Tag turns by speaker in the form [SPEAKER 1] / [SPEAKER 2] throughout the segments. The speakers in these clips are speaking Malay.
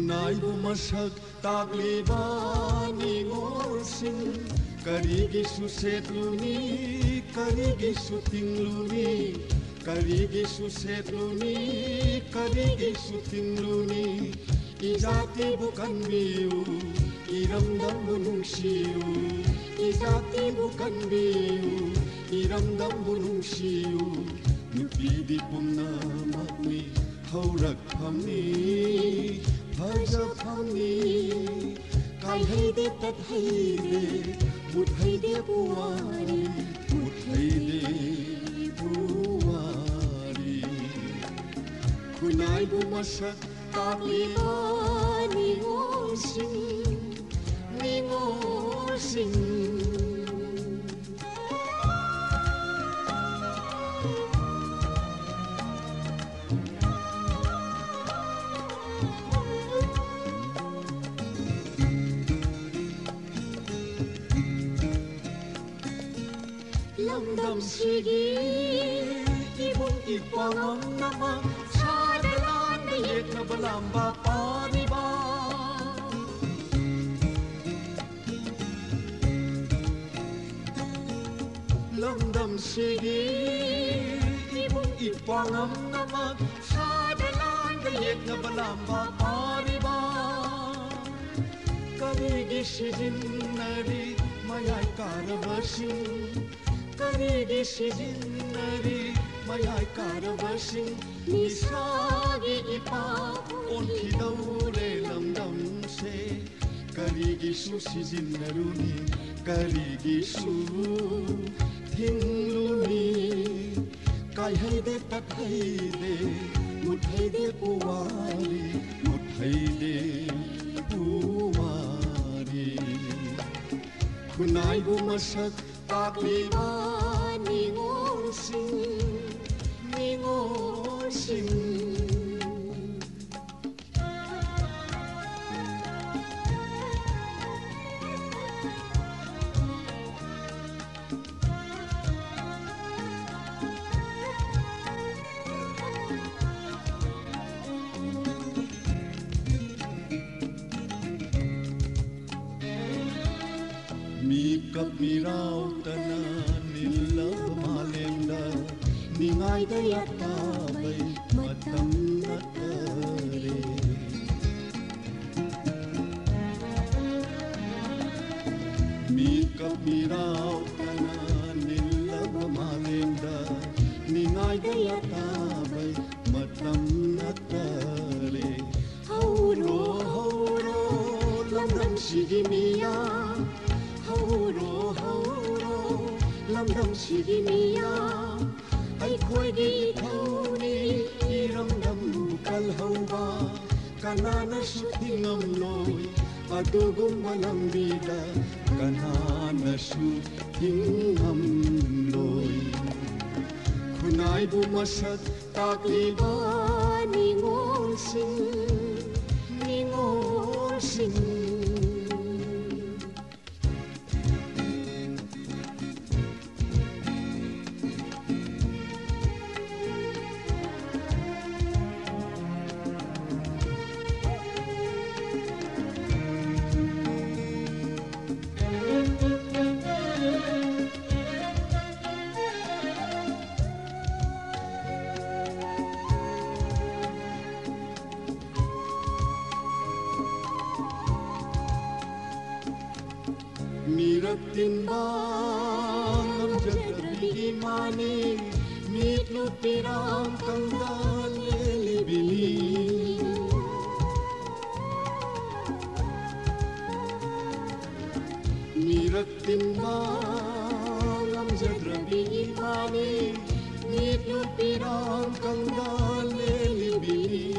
[SPEAKER 1] Khunaibu masak tagliba ningolsing karigi su setluni karigi su tingluni karigi su setluni karigi su tingluni Ijati bukan biu iramdam bunungsiu Ijati bukan biu iramdam bunungsiu Nupi di pumna magni haurak phamni Bhaja phamni Kai haide tat haide Mut haide puwari Mut haide puwari Khunaibu masak tagliba ningolsing ningolsing Lamdam sige ibun ipangam naman sadalan dayek na balamba paniba Lamdam sige ibun ipangam naman sadalan dayek na balamba paniba Karigi sijinnari mayay karabasing Karigi sijinnari mayay karabasing Nisagi ipa onkidaure lamdam se Karigi su sijinnaruni Karigi su tingluni Kai haide tat haide Mut haide puwari Mut haide puwari Khunaibu masak tagliba ningolsing ningolsing Mikap miraw tanan nilab malemda Ningay dayak tabay matam na tare Mikap miraw tanan nilab malemda Ningay dayak tabay matam na tare Hauro hauro lamdam sige miya Hauro hauro lamdam sige miya Aikhoi thauni iramdam kalhauba kanana su thingamloi adugumba lambida kanana su thingamloi Khunaibu masak tagliba ningolsing ningolsing Miratin bang amjad mani mitlu pirang kangdan libili Miratin bang amjad mani mitlu pirang kangdan libili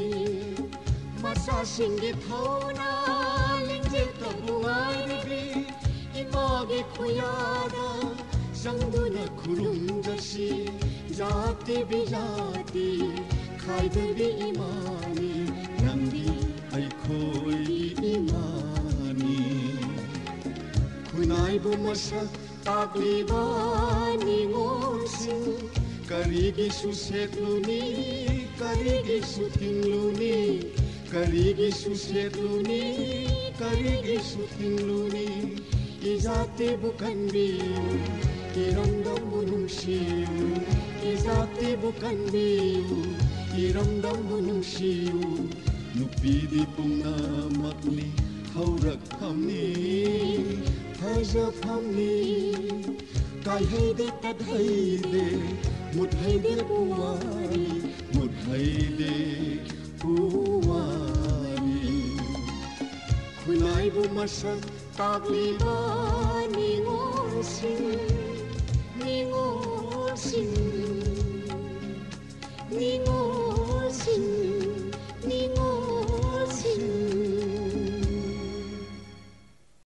[SPEAKER 1] Masa singgit hauna lingjit tabungai ribi Image khuyada sangduna khurumjasi jati bijati khaidabi imani nangdi aikhoi imani Khunaibu masak tagliba ningolsing karigi su setluni karigi su tingluni Karigisu setluni, karigisu tingluni, izatibu kanbiu, iramdambu nungsiu, izatibu kanbiu, iramdambu nungsiu, nupidi pungnamakni, haurakhamni, fajafhamni, kaihaide tadhaide, mudhaide puwari, mudhaide puwari. Khunaibu masak tagliba ningosin, ningosin, ningosin.